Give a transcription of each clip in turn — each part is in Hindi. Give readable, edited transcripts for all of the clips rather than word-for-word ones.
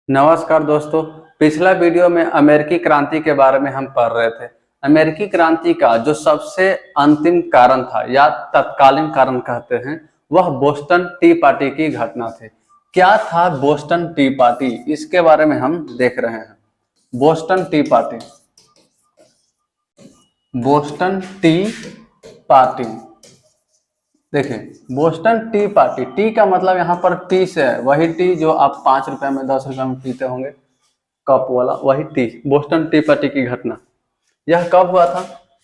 नमस्कार दोस्तों। पिछला वीडियो में अमेरिकी क्रांति के बारे में हम पढ़ रहे थे। अमेरिकी क्रांति का जो सबसे अंतिम कारण था या तत्कालीन कारण कहते हैं, वह बोस्टन टी पार्टी की घटना थी। क्या था बोस्टन टी पार्टी, इसके बारे में हम देख रहे हैं। Boston T party, Boston T party देखिए, बोस्टन टी पार्टी, टी का मतलब यहाँ पर टी से है, वही टी जो आप 5 रुपए में 10 रुपए में पीते होंगे, कप वाला, वही टी। बोस्टन टी पार्टी की घटना यह कब हुआ था?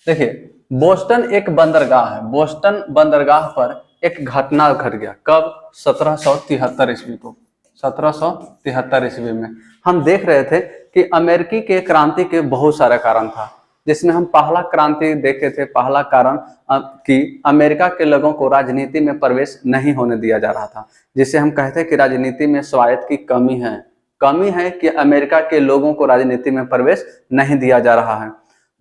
देखिए, बोस्टन एक बंदरगाह है। बोस्टन बंदरगाह पर एक घटना घट गया। कब? 1773 ईस्वी को। 1773 ईस्वी में हम देख रहे थे कि अमेरिकी के क्रांति के बहुत सारे कारण था, जिसमें हम पहला क्रांति देखे थे। पहला कारण कि अमेरिका के लोगों को राजनीति में प्रवेश नहीं होने दिया जा रहा था, जिसे हम कहते हैं कि राजनीति में स्वायत्त की कमी है कि अमेरिका के लोगों को राजनीति में प्रवेश नहीं दिया जा रहा है।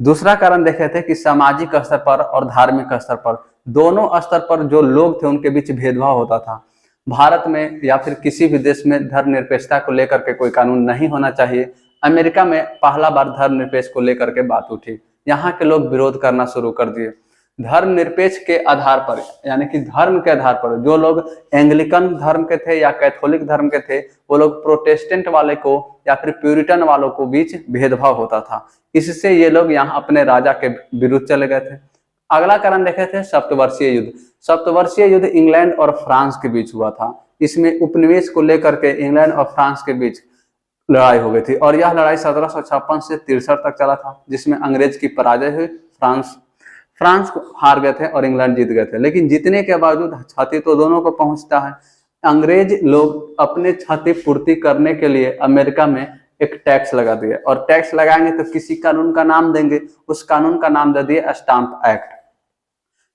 दूसरा कारण देखे थे कि सामाजिक स्तर पर और धार्मिक स्तर पर, दोनों स्तर पर जो लोग थे उनके बीच भेदभाव होता था। भारत में या फिर किसी भी देश में धर्मनिरपेक्षता को लेकर के कोई कानून नहीं होना चाहिए। अमेरिका में पहला बार धर्मनिरपेक्ष को लेकर के बात उठी। यहाँ के लोग विरोध करना शुरू कर दिए। धर्मनिरपेक्ष के आधार पर, यानी कि धर्म के आधार पर, जो लोग एंग्लिकन धर्म के थे या कैथोलिक धर्म के थे, वो लोग प्रोटेस्टेंट वाले को या फिर प्यूरिटन वालों को बीच भेदभाव होता था। इससे ये लोग यहाँ अपने राजा के विरुद्ध चले गए थे। अगला कारण देखे थे सप्तवर्षीय युद्ध। सप्तवर्षीय युद्ध इंग्लैंड और फ्रांस के बीच हुआ था। इसमें उपनिवेश को लेकर के इंग्लैंड और फ्रांस के बीच लड़ाई हो गई थी और यह लड़ाई 1756 से 63 तक चला था, जिसमें अंग्रेज की पराजय हुई। फ्रांस को हार गए थे और इंग्लैंड जीत गए थे। लेकिन जीतने के बावजूद क्षति तो दोनों को पहुंचता है। अंग्रेज लोग अपने क्षति पूर्ति करने के लिए अमेरिका में एक टैक्स लगा दिए, और टैक्स लगाएंगे तो किसी कानून का नाम देंगे। उस कानून का नाम दे दिए स्टाम्प एक्ट।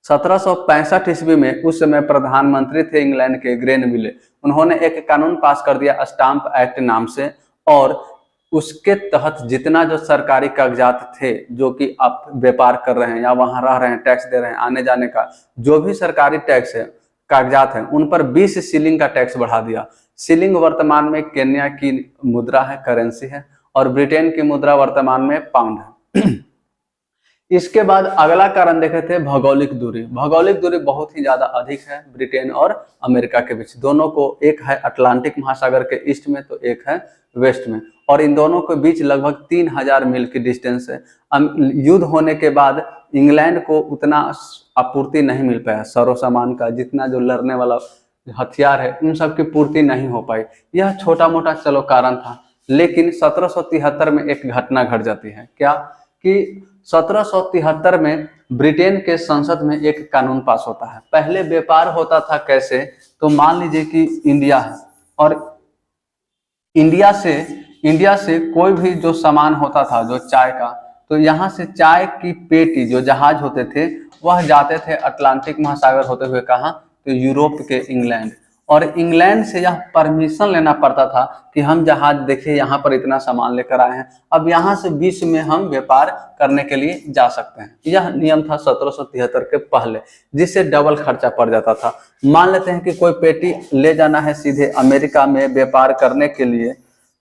1765 ईस्वी में उस समय प्रधानमंत्री थे इंग्लैंड के ग्रेनविले। उन्होंने एक कानून पास कर दिया स्टाम्प एक्ट नाम से, और उसके तहत जितना जो सरकारी कागजात थे, जो कि आप व्यापार कर रहे हैं या वहां रह रहे हैं, टैक्स दे रहे हैं, आने जाने का जो भी सरकारी टैक्स है, कागजात हैं, उन पर 20 शिलिंग का टैक्स बढ़ा दिया। शिलिंग वर्तमान में केन्या की मुद्रा है, करेंसी है, और ब्रिटेन की मुद्रा वर्तमान में पाउंड है। इसके बाद अगला कारण देखे थे भौगोलिक दूरी। भौगोलिक दूरी बहुत ही ज्यादा अधिक है ब्रिटेन और अमेरिका के बीच। दोनों को, एक है अटलांटिक महासागर के ईस्ट में तो एक है वेस्ट में, और इन दोनों के बीच लगभग 3000 मील की डिस्टेंस है। युद्ध होने के बाद इंग्लैंड को उतना आपूर्ति नहीं मिल पाया, सरो सामान का, जितना जो लड़ने वाला हथियार है उन सब की पूर्ति नहीं हो पाई। यह छोटा मोटा चलो कारण था। लेकिन 1773 में एक घटना घट जाती है। क्या? कि 1773 में ब्रिटेन के संसद में एक कानून पास होता है। पहले व्यापार होता था कैसे? तो मान लीजिए कि इंडिया है, और इंडिया से कोई भी जो सामान होता था, जो चाय का, तो यहाँ से चाय की पेटी, जो जहाज होते थे, वह जाते थे अटलांटिक महासागर होते हुए कहाँ? तो यूरोप के इंग्लैंड। और इंग्लैंड से यह परमिशन लेना पड़ता था कि हम जहाज, देखिए यहाँ पर इतना सामान लेकर आए हैं, अब यहाँ से बीच में हम व्यापार करने के लिए जा सकते हैं। यह नियम था 1773 के पहले, जिससे डबल खर्चा पड़ जाता था। मान लेते हैं कि कोई पेटी ले जाना है सीधे अमेरिका में व्यापार करने के लिए,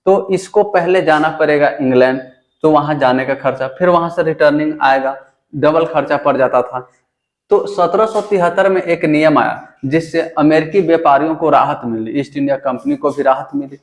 तो इसको पहले जाना पड़ेगा इंग्लैंड, तो वहां जाने का खर्चा, फिर वहां से रिटर्निंग आएगा, डबल खर्चा पड़ जाता था। तो 1773 में एक नियम आया जिससे अमेरिकी व्यापारियों को राहत मिली, ईस्ट इंडिया कंपनी को भी राहत मिली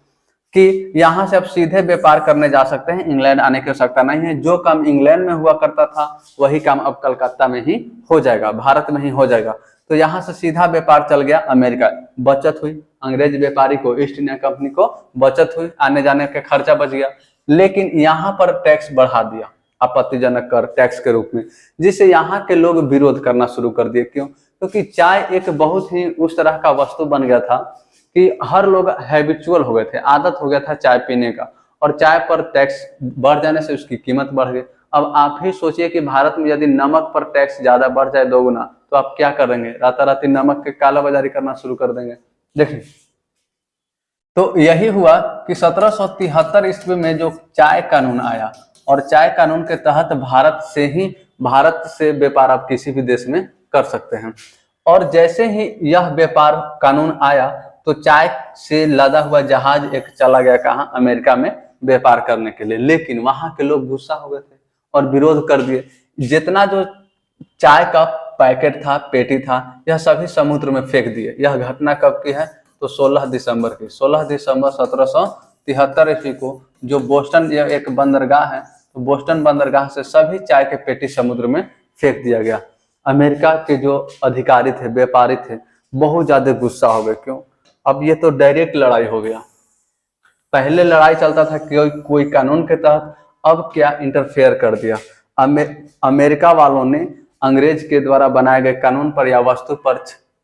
कि यहाँ से अब सीधे व्यापार करने जा सकते हैं, इंग्लैंड आने की आवश्यकता नहीं है। जो काम इंग्लैंड में हुआ करता था वही काम अब कलकत्ता में ही हो जाएगा, भारत में ही हो जाएगा। तो यहाँ से सीधा व्यापार चल गया अमेरिका। बचत हुई अंग्रेज व्यापारी को, ईस्ट इंडिया कंपनी को बचत हुई, आने जाने का खर्चा बच गया। लेकिन यहाँ पर टैक्स बढ़ा दिया, आपत्तिजनक कर टैक्स के रूप में, जिससे यहाँ के लोग विरोध करना शुरू कर दिए। क्यों? क्योंकि चाय एक बहुत ही उस तरह का वस्तु बन गया था कि हर लोग हैबिचुअल हो गए थे, आदत हो गया था चाय पीने का, और चाय पर टैक्स बढ़ जाने से उसकी कीमत बढ़ गई। अब आप ही सोचिए कि भारत में यदि नमक पर टैक्स ज्यादा बढ़ जाए, दोगुना, तो आप क्या करेंगे? राताराती नमक के कालाबाजारी करना शुरू कर देंगे। देखिए, तो यही हुआ कि 1773 ईस्वी में जो चाय कानून आया, और चाय कानून के तहत भारत से व्यापार आप किसी भी देश में कर सकते हैं। और जैसे ही यह व्यापार कानून आया, तो चाय से लदा हुआ जहाज एक चला गया कहाँ, अमेरिका में व्यापार करने के लिए। लेकिन वहां के लोग गुस्सा हो गए थे और विरोध कर दिए। जितना जो चाय का पैकेट था, पेटी था, यह सभी समुद्र में फेंक दिए। यह घटना कब की है, तो 16 दिसंबर की। 16 दिसंबर 1773 ईस्वी को जो बोस्टन, यह एक बंदरगाह है, तो बोस्टन बंदरगाह से सभी चाय के पेटी समुद्र में फेंक दिया गया। अमेरिका के जो अधिकारी थे, व्यापारी थे, बहुत ज्यादा गुस्सा हो गए। क्यों, अब ये तो डायरेक्ट लड़ाई हो गया। पहले लड़ाई चलता था कोई कानून के तहत, अब क्या इंटरफेयर कर दिया। अमेरिका वालों ने अंग्रेज के द्वारा बनाए गए कानून पर या वस्तु पर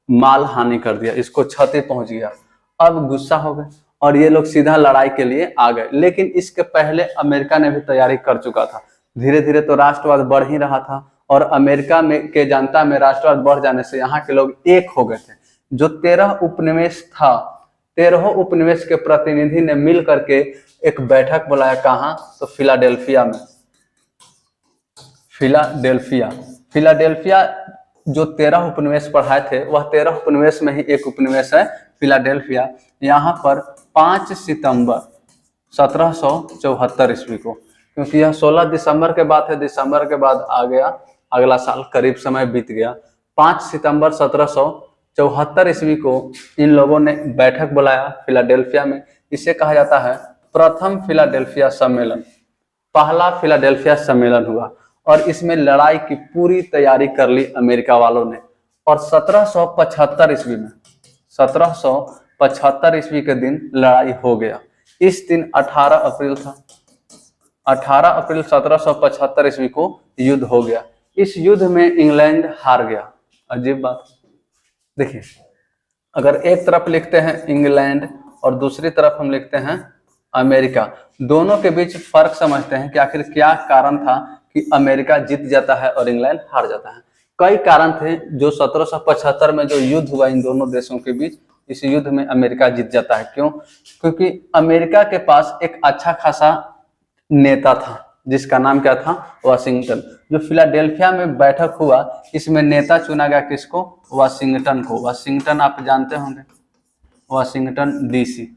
माल हानि कर दिया, इसको क्षति पहुंच गया। अब गुस्सा हो गए और ये लोग सीधा लड़ाई के लिए आ गए। लेकिन इसके पहले अमेरिका ने भी तैयारी कर चुका था। धीरे धीरे तो राष्ट्रवाद बढ़ ही रहा था और अमेरिका में के जनता में राष्ट्रवाद बढ़ जाने से यहाँ के लोग एक हो गए थे। जो 13 उपनिवेश था, 13 उपनिवेश के प्रतिनिधि ने मिल करके एक बैठक बुलाया। कहाँ, तो फिलाडेल्फिया में। फिलाडेल्फिया जो 13 उपनिवेश पढ़ाए थे, वह 13 उपनिवेश में ही एक उपनिवेश है फिलाडेल्फिया। यहाँ पर 5 सितंबर 1774 ईस्वी को, क्योंकि यह 16 दिसंबर के बाद है, दिसंबर के बाद आ गया अगला साल, करीब समय बीत गया। 5 सितंबर 1774 ईस्वी को इन लोगों ने बैठक बुलाया फिलाडेल्फिया में। इसे कहा जाता है प्रथम फिलाडेल्फिया सम्मेलन। पहला फिलाडेल्फिया सम्मेलन हुआ और इसमें लड़ाई की पूरी तैयारी कर ली अमेरिका वालों ने। और 1775 ईस्वी में, 1775 ईस्वी के दिन लड़ाई हो गया। इस दिन 18 अप्रैल था। 18 अप्रैल 1775 ईस्वी को युद्ध हो गया। इस युद्ध में इंग्लैंड हार गया। अजीब बात, देखिए, अगर एक तरफ लिखते हैं इंग्लैंड और दूसरी तरफ हम लिखते हैं अमेरिका, दोनों के बीच फर्क समझते हैं कि आखिर क्या कारण था कि अमेरिका जीत जाता है और इंग्लैंड हार जाता है। कई कारण थे। जो 1775 में जो युद्ध हुआ इन दोनों देशों के बीच, इस युद्ध में अमेरिका जीत जाता है। क्यों, क्योंकि अमेरिका के पास एक अच्छा खासा नेता था जिसका नाम क्या था, वाशिंगटन। जो फिलाडेल्फिया में बैठक हुआ, इसमें नेता चुना गया किसको, वाशिंगटन को। वाशिंगटन आप जानते होंगे, वाशिंगटन डीसी।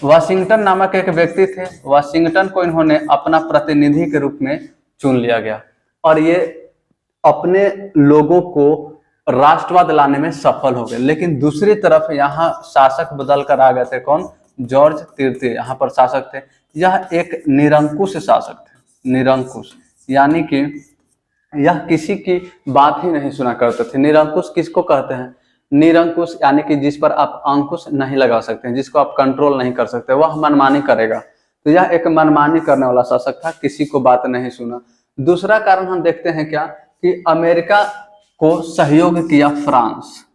वाशिंगटन नामक एक व्यक्ति थे। वाशिंगटन को इन्होंने अपना प्रतिनिधि के रूप में चुन लिया गया और ये अपने लोगों को राष्ट्रवाद लाने में सफल हो गए। लेकिन दूसरी तरफ यहाँ शासक बदल कर आ गए थे। कौन, जॉर्ज तृतीय यहाँ पर शासक थे। यह एक निरंकुश शासक थे। निरंकुश यानी कि यह किसी की बात ही नहीं सुना करते थे। निरंकुश किसको कहते हैं, निरंकुश यानी कि जिस पर आप अंकुश नहीं लगा सकते हैं, जिसको आप कंट्रोल नहीं कर सकते, वह मनमानी करेगा। तो यह एक मनमानी करने वाला शासक था, किसी को बात नहीं सुना। दूसरा कारण हम देखते हैं क्या, कि अमेरिका को सहयोग किया फ्रांस।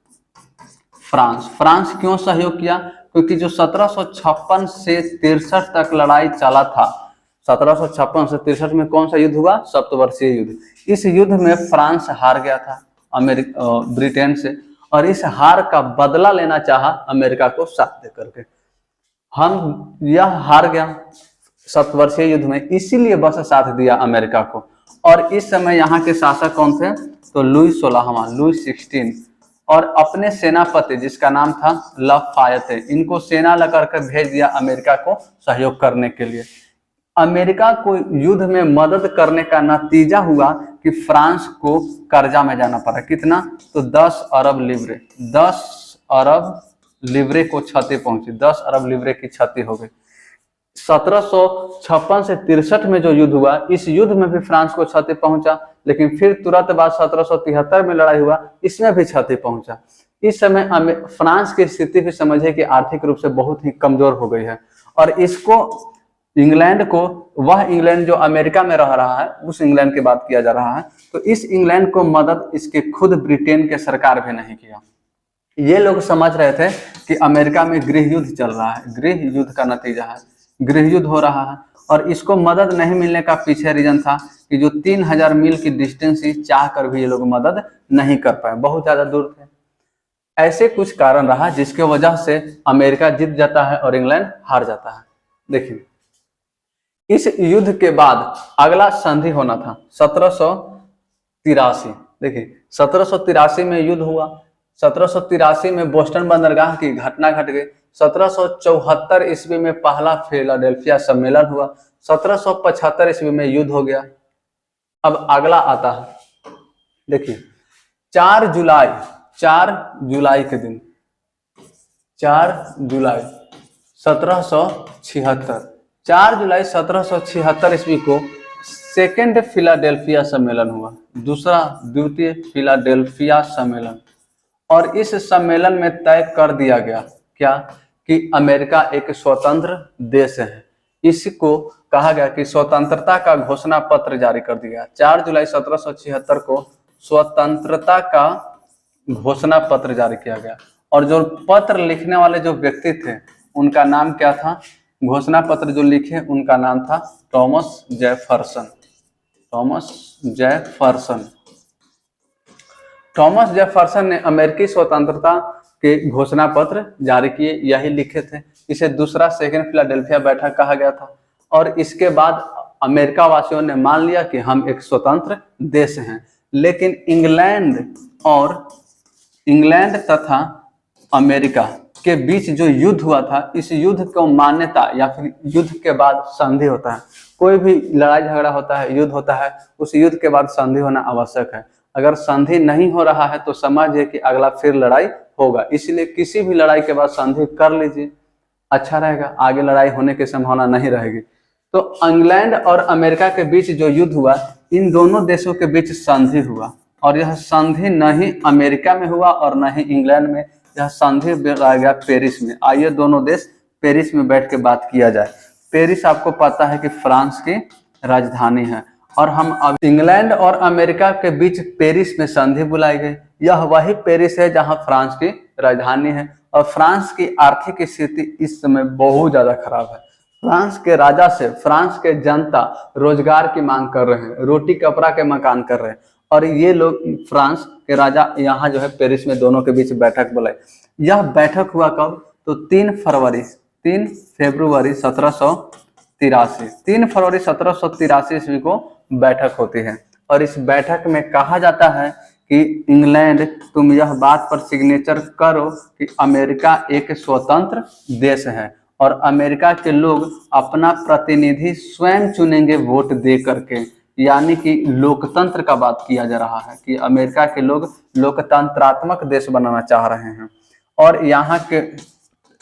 फ्रांस क्यों सहयोग किया, क्योंकि जो 1756 से 63 तक लड़ाई चला था, 1756 से 63 में कौन सा युद्ध हुआ, सप्तवर्षीय युद्ध। इस युद्ध में फ्रांस हार गया था ब्रिटेन से, और इस हार का बदला लेना चाहा अमेरिका को साथ दे करके। यह हार गया सप्तवर्षीय युद्ध में, इसीलिए बस साथ दिया अमेरिका को। और इस समय यहाँ के शासक कौन थे, तो लुई 16वां, लुई 16, और अपने सेनापति जिसका नाम था लफायते, इनको सेना लगा कर भेज दिया अमेरिका को सहयोग करने के लिए। अमेरिका को युद्ध में मदद करने का नतीजा हुआ कि फ्रांस को कर्जा में जाना पड़ा। कितना, तो 10 अरब लिब्रे। 10 अरब लिब्रे को क्षति पहुंची, 10 अरब लिब्रे की क्षति हो गई। 1756 से 63 में जो युद्ध हुआ, इस युद्ध में भी फ्रांस को क्षति पहुंचा। लेकिन फिर तुरंत बाद 1773 में लड़ाई हुआ, इसमें भी क्षति पहुंचा। इस समय फ्रांस की स्थिति भी समझे कि आर्थिक रूप से बहुत ही कमजोर हो गई है, और इसको इंग्लैंड को, वह इंग्लैंड जो अमेरिका में रह रहा है, उस इंग्लैंड की बात किया जा रहा है, तो इस इंग्लैंड को मदद इसके खुद ब्रिटेन के सरकार भी नहीं किया। ये लोग समझ रहे थे कि अमेरिका में गृह युद्ध चल रहा है, गृह युद्ध का नतीजा है, गृह युद्ध हो रहा है, और इसको मदद नहीं मिलने का पीछे रीजन था कि जो 3000 मील की डिस्टेंस ही चाह कर भी ये लोग मदद नहीं कर पाए, बहुत ज्यादा दूर थे। ऐसे कुछ कारण रहा जिसके वजह से अमेरिका जीत जाता है और इंग्लैंड हार जाता है। देखिए, इस युद्ध के बाद अगला संधि होना था 1783। देखिए, 1783 में युद्ध हुआ, 1783 में बोस्टन बंदरगाह की घटना घट गई। 1774 ईस्वी में पहला फिलाडेल्फिया सम्मेलन हुआ। 1775 ईस्वी में युद्ध हो गया। अब अगला आता है, देखिए 4 जुलाई के दिन, 4 जुलाई 1776, 4 जुलाई 1776 ईस्वी को सेकेंड फिलाडेल्फिया सम्मेलन हुआ, द्वितीय फिलाडेल्फिया सम्मेलन। और इस सम्मेलन में तय कर दिया गया क्या कि अमेरिका एक स्वतंत्र देश है। इसको कहा गया कि स्वतंत्रता का घोषणा पत्र जारी कर दिया। 4 जुलाई 1776 को स्वतंत्रता का घोषणा पत्र जारी किया गया। और जो पत्र लिखने वाले जो व्यक्ति थे उनका नाम क्या था, घोषणा पत्र जो लिखे उनका नाम था थॉमस जेफरसन। थॉमस जेफरसन ने अमेरिकी स्वतंत्रता के घोषणा पत्र जारी किए, यही लिखे थे। इसे दूसरा सेकेंड फिलाडेल्फिया बैठक कहा गया था। और इसके बाद अमेरिका वासियों ने मान लिया कि हम एक स्वतंत्र देश हैं। लेकिन इंग्लैंड तथा अमेरिका के बीच जो युद्ध हुआ था, इस युद्ध को मान्यता या फिर युद्ध के बाद संधि होता है। कोई भी लड़ाई झगड़ा होता है, युद्ध होता है, उस युद्ध के बाद संधि होना आवश्यक है। अगर संधि नहीं हो रहा है तो समझिए कि अगला फिर लड़ाई होगा। इसलिए किसी भी लड़ाई के बाद संधि कर लीजिए, अच्छा रहेगा, आगे लड़ाई होने की संभावना नहीं रहेगी। तो इंग्लैंड और अमेरिका के बीच जो युद्ध हुआ, इन दोनों देशों के बीच संधि हुआ। और यह संधि न ही अमेरिका में हुआ और न ही इंग्लैंड में, यह संधि आ गया पेरिस में। आइए दोनों देश पेरिस में बैठ के बात किया जाए। पेरिस आपको पता है कि फ्रांस की राजधानी है। और हम अब इंग्लैंड और अमेरिका के बीच पेरिस में संधि बुलाई गई। यह वही पेरिस है जहां फ्रांस की राजधानी है। और फ्रांस की आर्थिक स्थिति इस समय बहुत ज्यादा खराब है। फ्रांस के राजा से फ्रांस के जनता रोजगार की मांग कर रहे हैं, रोटी कपड़ा के मकान कर रहे हैं। और ये लोग फ्रांस के राजा यहाँ जो है पेरिस में दोनों के बीच बैठक बुलाई। यह बैठक हुआ कब, तो 3 फरवरी 1783 ईस्वी को बैठक होती है। और इस बैठक में कहा जाता है कि इंग्लैंड तुम यह बात पर सिग्नेचर करो कि अमेरिका एक स्वतंत्र देश है और अमेरिका के लोग अपना प्रतिनिधि स्वयं चुनेंगे वोट दे करके। यानी कि लोकतंत्र का बात किया जा रहा है कि अमेरिका के लोग लोकतंत्रात्मक देश बनाना चाह रहे हैं। और यहाँ के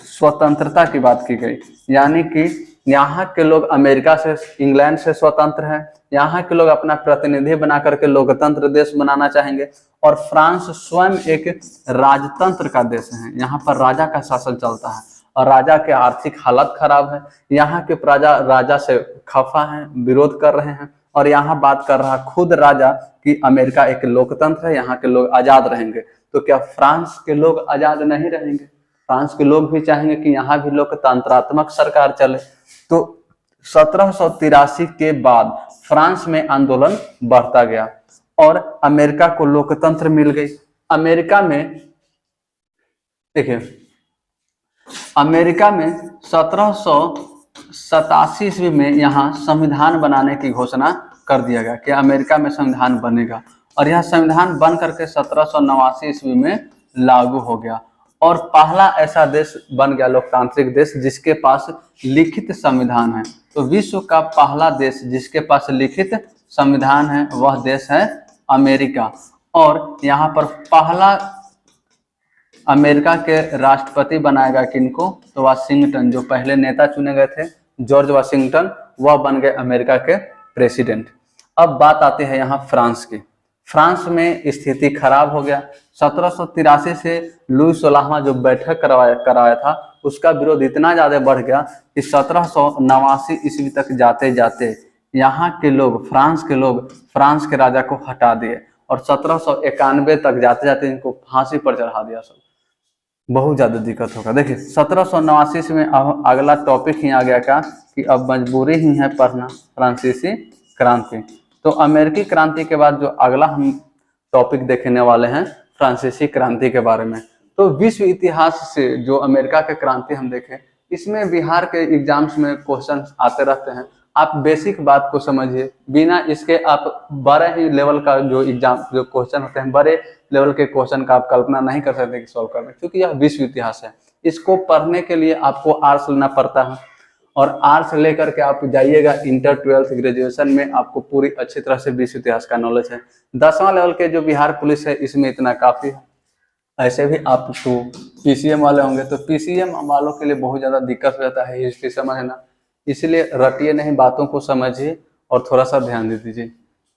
स्वतंत्रता की बात की गई, यानी कि यहाँ के लोग अमेरिका से, इंग्लैंड से स्वतंत्र हैं। यहाँ के लोग अपना प्रतिनिधि बना करके लोकतंत्र देश बनाना चाहेंगे। और फ्रांस स्वयं एक राजतंत्र का देश है, यहाँ पर राजा का शासन चलता है और राजा के आर्थिक हालत खराब है। यहाँ के प्रजा राजा से खफा हैं, विरोध कर रहे हैं। और यहाँ बात कर रहा खुद राजा कि अमेरिका एक लोकतंत्र है, यहाँ के लोग आजाद रहेंगे। तो क्या फ्रांस के लोग आजाद नहीं रहेंगे? फ्रांस के लोग भी चाहेंगे कि यहाँ भी लोकतंत्रात्मक सरकार चले। तो 1783 के बाद फ्रांस में आंदोलन बढ़ता गया और अमेरिका को लोकतंत्र मिल गई। अमेरिका में देखिए, अमेरिका में 1787 ईस्वी में यहाँ संविधान बनाने की घोषणा कर दिया गया कि अमेरिका में संविधान बनेगा। और यह संविधान बन करके 1789 ईस्वी में लागू हो गया और पहला ऐसा देश बन गया, लोकतांत्रिक देश, जिसके पास लिखित संविधान है। तो विश्व का पहला देश जिसके पास लिखित संविधान है वह देश है अमेरिका। और यहाँ पर पहला अमेरिका के राष्ट्रपति बनाया गया किनको, तो वाशिंगटन, जो पहले नेता चुने गए थे जॉर्ज वाशिंगटन, वह बन गए अमेरिका के प्रेसिडेंट। अब बात आती है यहाँ फ्रांस की। फ्रांस में स्थिति खराब हो गया। 1783 से लुई 16वां जो बैठक कराया था उसका विरोध इतना ज्यादा बढ़ गया कि 1789 ईस्वी तक जाते जाते यहाँ के लोग, फ्रांस के लोग, फ्रांस के राजा को हटा दिए और 1791 तक जाते जाते इनको फांसी पर चढ़ा दिया। सब बहुत ज्यादा दिक्कत होगा। देखिए 1789 में अब अगला टॉपिक ही आ गया क्या कि अब मजबूरी ही है पढ़ना, फ्रांसीसी क्रांति। तो अमेरिकी क्रांति के बाद जो अगला हम टॉपिक देखने वाले हैं फ्रांसीसी क्रांति के बारे में। तो विश्व इतिहास से जो अमेरिका के क्रांति हम देखें, इसमें बिहार के एग्जाम्स में क्वेश्चन आते रहते हैं। आप बेसिक बात को समझिए, बिना इसके आप बड़े ही लेवल का जो एग्जाम जो क्वेश्चन होते हैं, बड़े लेवल के क्वेश्चन का आप कल्पना नहीं कर सकते कि सॉल्व करना, क्योंकि यह विश्व इतिहास है। इसको पढ़ने के लिए आपको आर्ट्स लेना पड़ता है, और आर्ट्स लेकर के आप जाइएगा इंटर, ट्वेल्थ, ग्रेजुएशन में आपको पूरी अच्छी तरह से विश्व इतिहास का नॉलेज है। 10वां लेवल के जो बिहार पुलिस है इसमें इतना काफ़ी है। ऐसे भी आप तो पीसीएम वाले होंगे, तो पीसीएम वालों के लिए बहुत ज़्यादा दिक्कत हो जाता है हिस्ट्री समझना, इसलिए रटिए नहीं, बातों को समझिए और थोड़ा सा ध्यान दे दीजिए।